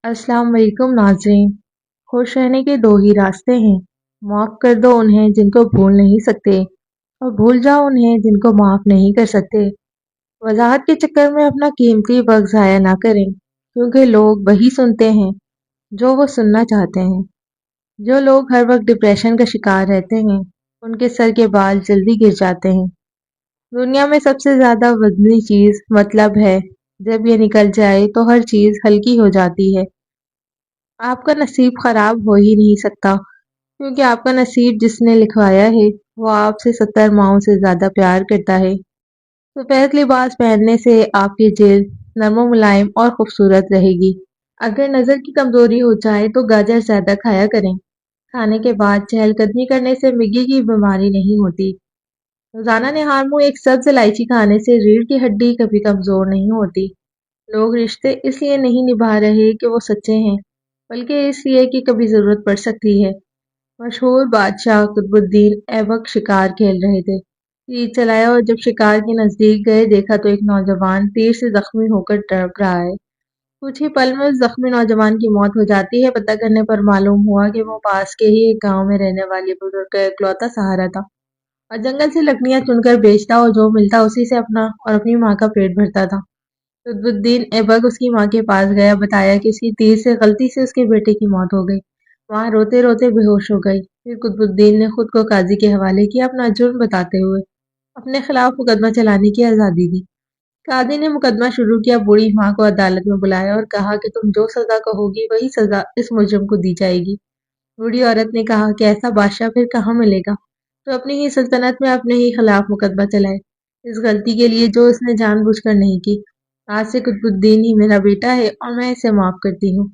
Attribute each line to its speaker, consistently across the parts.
Speaker 1: अस्सलाम वालेकुम नाज़रीन। खुश रहने के दो ही रास्ते हैं। माफ़ कर दो उन्हें जिनको भूल नहीं सकते और भूल जाओ उन्हें जिनको माफ़ नहीं कर सकते। वजाहत के चक्कर में अपना कीमती वक्त ज़ाया ना करें, क्योंकि लोग वही सुनते हैं जो वो सुनना चाहते हैं। जो लोग हर वक्त डिप्रेशन का शिकार रहते हैं, उनके सर के बाल जल्दी गिर जाते हैं। दुनिया में सबसे ज़्यादा वज़नी चीज़ मतलब है। जब ये निकल जाए तो हर चीज़ हल्की हो जाती है। आपका नसीब खराब हो ही नहीं सकता, क्योंकि आपका नसीब जिसने लिखवाया है वो आपसे 70 माओं से ज्यादा प्यार करता है। सफेद लिबास पहनने से आपकी जिल्द नरम मुलायम और खूबसूरत रहेगी। अगर नजर की कमजोरी हो जाए तो गाजर ज्यादा खाया करें। खाने के बाद चहलकदमी करने से मिर्गी की बीमारी नहीं होती। रोजाना निहार मुंह एक सब्ज इलायची खाने से रीढ़ की हड्डी कभी कमजोर नहीं होती। लोग रिश्ते इसलिए नहीं निभा रहे कि वो सच्चे हैं, बल्कि इसलिए कि कभी जरूरत पड़ सकती है। मशहूर बादशाह कुतुबुद्दीन ऐबक शिकार खेल रहे थे। तीर चलाया और जब शिकार के नजदीक गए देखा तो एक नौजवान तीर से जख्मी होकर तड़प रहा है। कुछ ही पल में उस जख्मी नौजवान की मौत हो जाती है। पता करने पर मालूम हुआ कि वो पास के ही एक गांव में रहने वाली बुजुर्ग का इकलौता सहारा था और जंगल से लकड़ियां चुनकर बेचता और जो मिलता उसी से अपना और अपनी माँ का पेट भरता था। कुतुबुद्दीन ऐबक उसकी माँ के पास गया, बताया कि उसकी तीर से गलती से उसके बेटे की मौत हो गई। वहां रोते रोते बेहोश हो गई। फिर कुतुबुद्दीन ने खुद को काजी के हवाले किया, अपना जुर्म बताते हुए अपने खिलाफ मुकदमा चलाने की आज़ादी दी। काजी ने मुकदमा शुरू किया, बूढ़ी माँ को अदालत में बुलाया और कहा कि तुम जो सजा कहोगी वही सजा इस मुजरिम को दी जाएगी। बूढ़ी औरत ने कहा कि ऐसा बादशाह फिर कहाँ मिलेगा, तो अपनी ही सल्तनत में अपने ही खिलाफ मुकदमा चलाए, इस गलती के लिए जो उसने जानबूझकर नहीं की। आज से कुतुबुद्दीन ही मेरा बेटा है और मैं इसे माफ करती हूँ।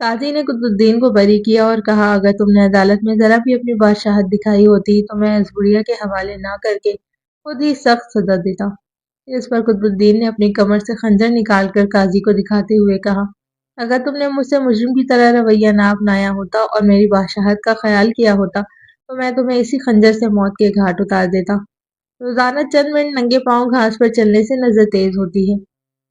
Speaker 1: काजी ने कुतुबुद्दीन को बरी किया और कहा, अगर तुमने अदालत में जरा भी अपनी बादशाहत दिखाई होती तो मैं इस बुढ़िया के हवाले ना करके खुद ही सख्त सजा देता। इस पर कुतुबुद्दीन ने अपनी कमर से खंजर निकालकर काजी को दिखाते हुए कहा, अगर तुमने मुझसे मुजरिम की तरह रवैया ना अपनाया होता और मेरी बादशाहत का ख्याल किया होता तो मैं तुम्हें इसी खंजर से मौत के घाट उतार देता। रोजाना चंद मिनट नंगे पांव घास पर चलने से नजर तेज होती है।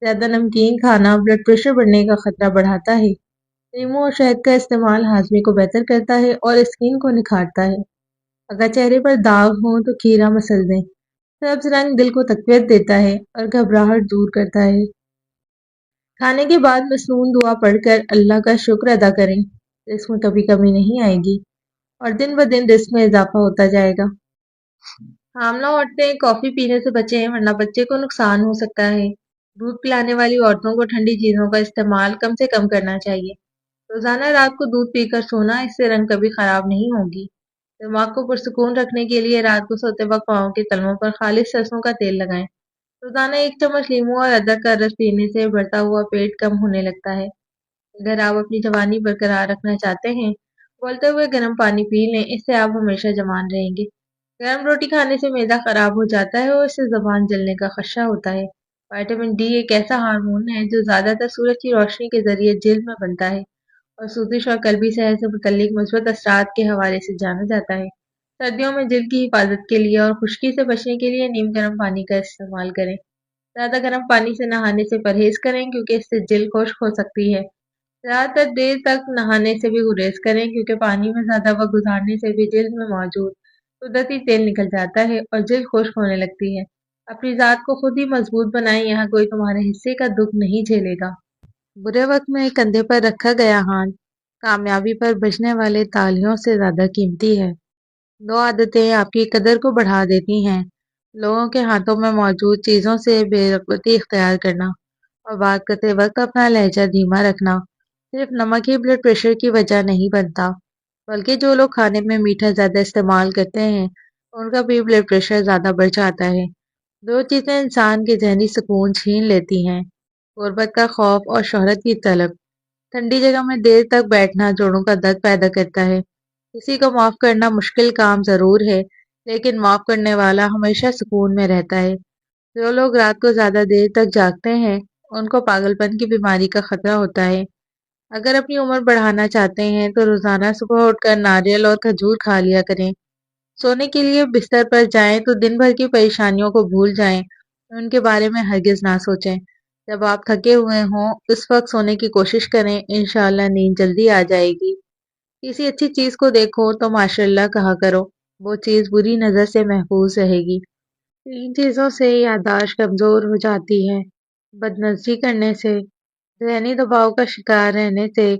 Speaker 1: ज्यादा नमकीन खाना ब्लड प्रेशर बढ़ने का खतरा बढ़ाता है। नींबू और शहद का इस्तेमाल हाजमे को बेहतर करता है और स्किन को निखारता है। अगर चेहरे पर दाग हो तो खीरा मसल दें। सब्ज रंग दिल को तकवीत देता है और घबराहट दूर करता है। खाने के बाद मसनून दुआ पढ़कर अल्लाह का शुक्र अदा करें, रिस्क में कभी कमी नहीं आएगी और दिन ब दिन रिस्क में इजाफा होता जाएगा। हामला औरतें कॉफी पीने से बचें, वरना बच्चे को नुकसान हो सकता है। दूध पिलाने वाली औरतों को ठंडी चीजों का इस्तेमाल कम से कम करना चाहिए। रोजाना रात को दूध पीकर सोना, इससे रंग कभी खराब नहीं होगी। दिमाग को पुरसुकून रखने के लिए रात को सोते वक्त पाँव के तलवों पर खालिश सरसों का तेल लगाएं। रोजाना 1 चम्मच नींबू और अदरक का रस पीने से बढ़ता हुआ पेट कम होने लगता है। अगर आप अपनी जवानी बरकरार रखना चाहते हैं, उबलते हुए गर्म पानी पी लें, इससे आप हमेशा जवान रहेंगे। गर्म रोटी खाने से मैदा खराब हो जाता है और इससे जबान जलने का खदशा होता है। विटामिन डी एक ऐसा हार्मोन है जो ज्यादातर सूरज की रोशनी के जरिए जिल्द में बनता है और सूदिश और कल्बी सेहत से मुतल्लिक मुस्बत असरात के हवाले से जाना जाता है। सर्दियों में जिल्द की हिफाजत के लिए और खुश्की से बचने के लिए नीम गर्म पानी का इस्तेमाल करें। ज्यादा गर्म पानी से नहाने से परहेज करें, क्योंकि इससे जिल्द खुश्क हो सकती है। ज्यादातर देर तक नहाने से भी गुरेज करें, क्योंकि पानी में ज्यादा वक्त गुजारने से भी जिल्द में मौजूद कुदरती तेल निकल जाता है और जिल्द खुश्क होने लगती है। अपनी जात को खुद ही मजबूत बनाएं, यहाँ कोई तुम्हारे हिस्से का दुख नहीं झेलेगा। बुरे वक्त में कंधे पर रखा गया हाथ कामयाबी पर बजने वाले तालियों से ज्यादा कीमती है। दो आदतें आपकी कदर को बढ़ा देती हैं। लोगों के हाथों में मौजूद चीजों से बेरगबती इख्तियार करना और बात करते वक्त अपना लहजा धीमा रखना। सिर्फ नमक ही ब्लड प्रेशर की वजह नहीं बनता, बल्कि जो लोग खाने में मीठा ज्यादा इस्तेमाल करते हैं उनका भी ब्लड प्रेशर ज्यादा बढ़ जाता है। दो चीजें इंसान के जहनी सुकून छीन लेती हैं, गुर्बत का खौफ और शोहरत की तलब। ठंडी जगह में देर तक बैठना जोड़ों का दर्द पैदा करता है। किसी को माफ करना मुश्किल काम जरूर है, लेकिन माफ करने वाला हमेशा सुकून में रहता है। जो लोग रात को ज्यादा देर तक जागते हैं उनको पागलपन की बीमारी का खतरा होता है। अगर अपनी उम्र बढ़ाना चाहते हैं तो रोजाना सुबह उठकर नारियल और खजूर खा लिया करें। सोने के लिए बिस्तर पर जाएं तो दिन भर की परेशानियों को भूल जाएं, उनके बारे में हरगिज ना सोचें। جب آپ تھکے ہوئے ہوں اس وقت سونے کی کوشش کریں، انشاءاللہ نیند جلدی آ جائے گی۔ کسی اچھی چیز کو دیکھو تو ماشاءاللہ کہا کرو، وہ چیز بری نظر سے محفوظ رہے گی۔ ان چیزوں سے یادداشت کمزور ہو جاتی ہے، بدنظری کرنے سے، ذہنی دباؤ کا شکار رہنے سے،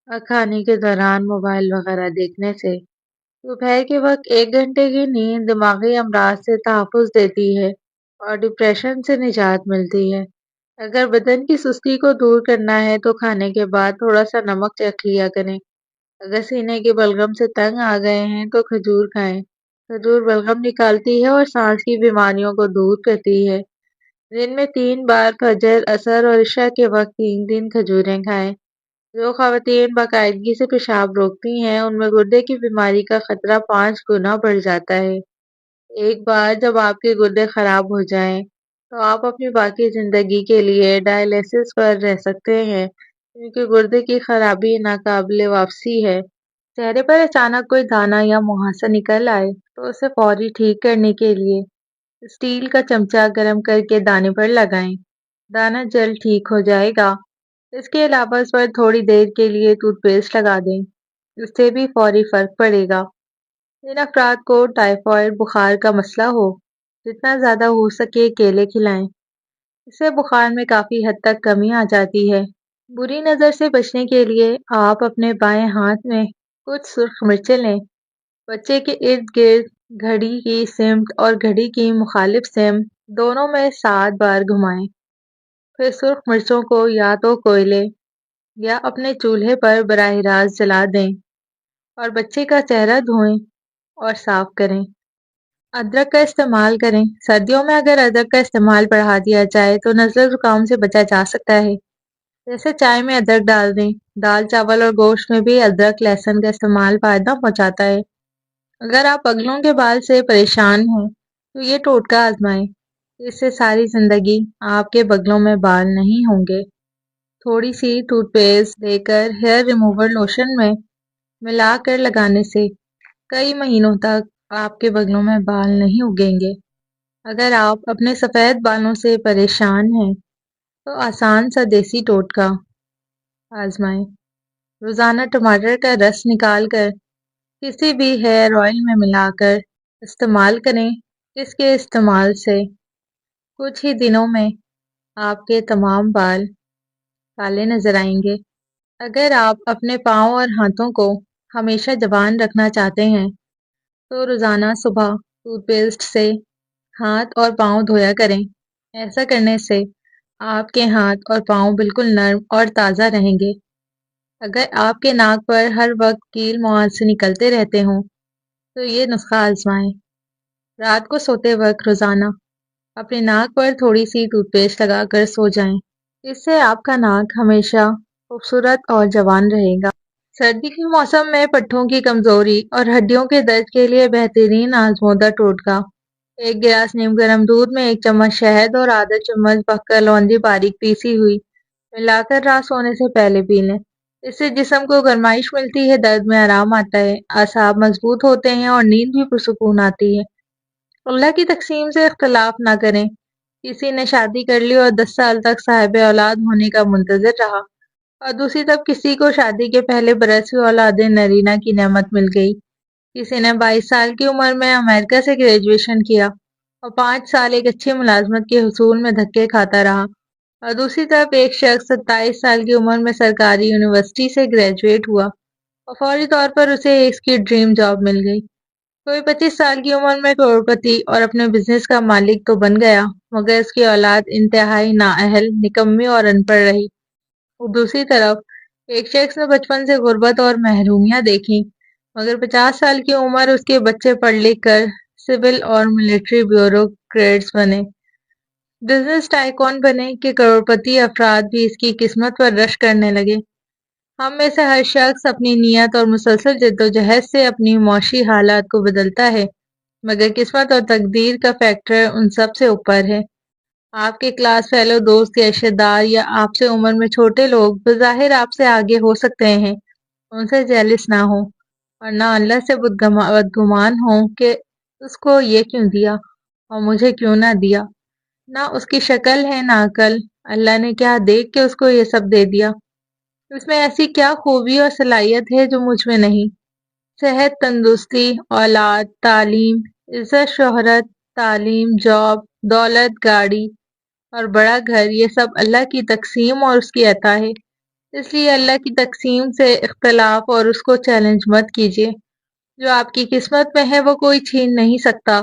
Speaker 1: اور کھانے کے دوران موبائل وغیرہ دیکھنے سے۔ دوپہر کے وقت 1 گھنٹے کی نیند دماغی امراض سے تحفظ دیتی ہے اور ڈپریشن سے نجات ملتی ہے۔ اگر بدن کی سستی کو دور کرنا ہے تو کھانے کے بعد تھوڑا سا نمک چکھ لیا کریں۔ اگر سینے کے بلغم سے تنگ آ گئے ہیں تو کھجور کھائیں۔ کھجور بلغم نکالتی ہے اور سانس کی بیماریوں کو دور کرتی ہے۔ دن میں 3 بار فجر، عصر اور عشاء کے وقت 3 کھجوریں کھائیں۔ جو خواتین باقاعدگی سے پیشاب روکتی ہیں ان میں گردے کی بیماری کا خطرہ 5 گنا بڑھ جاتا ہے۔ ایک بار جب آپ کے گردے خراب ہو جائیں تو آپ اپنی باقی زندگی کے لیے ڈائلیسس پر رہ سکتے ہیں، کیونکہ گردے کی خرابی ناقابل واپسی ہے۔ چہرے پر اچانک کوئی دانہ یا مہاسا نکل آئے تو اسے فوری ٹھیک کرنے کے لیے اسٹیل کا چمچہ گرم کر کے دانے پر لگائیں۔ دانہ جلد ٹھیک ہو جائے گا۔ اس کے علاوہ اس پر تھوڑی دیر کے لیے ٹوتھ پیسٹ لگا دیں، اس سے بھی فوری فرق پڑے گا۔ جن افراد کو ٹائیفائڈ بخار کا مسئلہ ہو، جتنا زیادہ ہو سکے کیلے کھلائیں، اس سے بخار میں کافی حد تک کمی آ جاتی ہے۔ بری نظر سے بچنے کے لیے آپ اپنے بائیں ہاتھ میں کچھ سرخ مرچیں لیں، بچے کے ارد گرد گھڑی کی سمت اور گھڑی کی مخالف سمت دونوں میں 7 بار گھمائیں، پھر سرخ مرچوں کو یا تو کوئلے یا اپنے چولہے پر براہ راست جلا دیں اور بچے کا چہرہ دھوئیں اور صاف کریں۔ ادرک کا استعمال کریں۔ سردیوں میں اگر ادرک کا استعمال بڑھا دیا جائے تو نزلہ زکام سے بچا جا سکتا ہے۔ جیسے چائے میں ادرک ڈال دیں۔ دال، چاول اور گوشت میں بھی ادرک لہسن کا استعمال فائدہ پہنچاتا ہے۔ اگر آپ اگلوں کے بال سے پریشان ہیں تو یہ ٹوٹکا آزمائیں، اس سے ساری زندگی آپ کے بغلوں میں بال نہیں ہوں گے۔ تھوڑی سی ٹوتھ پیسٹ لے کر ہیئر ریموور لوشن میں ملا کر لگانے سے کئی مہینوں تک آپ کے بغلوں میں بال نہیں اگیں گے۔ اگر آپ اپنے سفید بالوں سے پریشان ہیں تو آسان سا دیسی ٹوٹکا آزمائیں۔ روزانہ ٹماٹر کا رس نکال کر کسی بھی ہیئر آئل میں ملا کر استعمال کریں۔ اس کے استعمال سے کچھ ہی دنوں میں آپ کے تمام بال کالے نظر آئیں گے۔ اگر آپ اپنے پاؤں اور ہاتھوں کو ہمیشہ جوان رکھنا چاہتے ہیں تو روزانہ صبح ٹوتھ پیسٹ سے ہاتھ اور پاؤں دھویا کریں۔ ایسا کرنے سے آپ کے ہاتھ اور پاؤں بالکل نرم اور تازہ رہیں گے۔ اگر آپ کے ناک پر ہر وقت کیل مواد سے نکلتے رہتے ہوں تو یہ نسخہ آزمائیں۔ رات کو سوتے وقت روزانہ اپنے ناک پر تھوڑی سی ٹوتھ پیسٹ لگا کر سو جائیں۔ اس سے آپ کا ناک ہمیشہ خوبصورت اور جوان رہے گا۔ سردی کے موسم میں پٹھوں کی کمزوری اور ہڈیوں کے درد کے لیے بہترین آزمودہ ٹوٹکا: 1 گلاس نیم گرم دودھ میں 1 چمچ شہد اور آدھا چمچ بھکا لونڈی باریک پیسی ہوئی ملا کر رات سونے سے پہلے پی لیں۔ اس سے جسم کو گرمائش ملتی ہے، درد میں آرام آتا ہے، اعصاب مضبوط ہوتے ہیں اور نیند بھی پرسکون آتی ہے۔ اللہ کی تقسیم سے اختلاف نہ کریں۔ کسی نے شادی کر لی اور 10 سال تک صاحب اولاد ہونے کا منتظر رہا، اور دوسری طرف کسی کو شادی کے پہلے برس ہی اولاد نرینہ کی نعمت مل گئی۔ کسی نے 22 سال کی عمر میں امریکہ سے گریجویشن کیا اور 5 سال ایک اچھی ملازمت کے حصول میں دھکے کھاتا رہا، اور دوسری طرف ایک شخص 27 سال کی عمر میں سرکاری یونیورسٹی سے گریجویٹ ہوا اور فوری طور پر اسے اس کی ڈریم جاب مل گئی۔ کوئی 25 سال کی عمر میں کروڑپتی اور اپنے بزنس کا مالک تو بن گیا، مگر اس کی اولاد انتہائی نااہل، نکمی اور ان پڑھ رہی۔ اور دوسری طرف ایک شخص نے بچپن سے غربت اور محرومیاں دیکھیں، مگر 50 سال کی عمر اس کے بچے پڑھ لکھ کر سول اور ملٹری بیوروکریٹس بنے، بزنس ٹائکون بنے کہ کروڑپتی افراد بھی اس کی قسمت پر رشک کرنے لگے۔ ہم میں سے ہر شخص اپنی نیت اور مسلسل جدوجہد سے اپنی معاشی حالات کو بدلتا ہے، مگر قسمت اور تقدیر کا فیکٹر ان سب سے اوپر ہے۔ آپ کے کلاس فیلو، دوست یا رشتے دار یا آپ سے عمر میں چھوٹے لوگ بظاہر آپ سے آگے ہو سکتے ہیں، ان سے جیلس نہ ہوں اور نہ اللہ سے بدگمان ہوں کہ اس کو یہ کیوں دیا اور مجھے کیوں نہ دیا۔ نہ اس کی شکل ہے، نہ عقل، اللہ نے کیا دیکھ کے اس کو یہ سب دے دیا؟ اس میں ایسی کیا خوبی اور صلاحیت ہے جو مجھ میں نہیں؟ صحت، تندرستی، اولاد، تعلیم، عزت، شہرت، تعلیم، جاب، دولت، گاڑی اور بڑا گھر، یہ سب اللہ کی تقسیم اور اس کی عطا ہے۔ اس لیے اللہ کی تقسیم سے اختلاف اور اس کو چیلنج مت کیجیے۔ جو آپ کی قسمت میں ہے وہ کوئی چھین نہیں سکتا،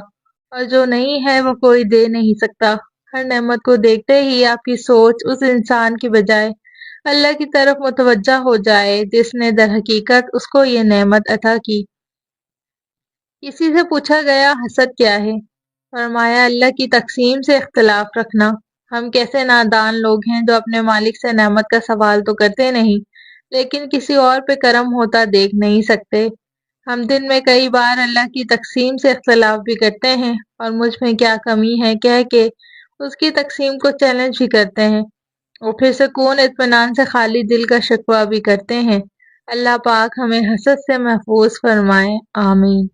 Speaker 1: اور جو نہیں ہے وہ کوئی دے نہیں سکتا۔ ہر نعمت کو دیکھتے ہی آپ کی سوچ اس انسان کی بجائے اللہ کی طرف متوجہ ہو جائے جس نے در حقیقت اس کو یہ نعمت عطا کی۔ کسی سے پوچھا گیا حسد کیا ہے؟ فرمایا اللہ کی تقسیم سے اختلاف رکھنا۔ ہم کیسے نادان لوگ ہیں جو اپنے مالک سے نعمت کا سوال تو کرتے نہیں، لیکن کسی اور پہ کرم ہوتا دیکھ نہیں سکتے۔ ہم دن میں کئی بار اللہ کی تقسیم سے اختلاف بھی کرتے ہیں اور مجھ میں کیا کمی ہے کہہ کے اس کی تقسیم کو چیلنج بھی کرتے ہیں، اور پھر سکون اطمینان سے خالی دل کا شکوہ بھی کرتے ہیں۔ اللہ پاک ہمیں حسد سے محفوظ فرمائے، آمین۔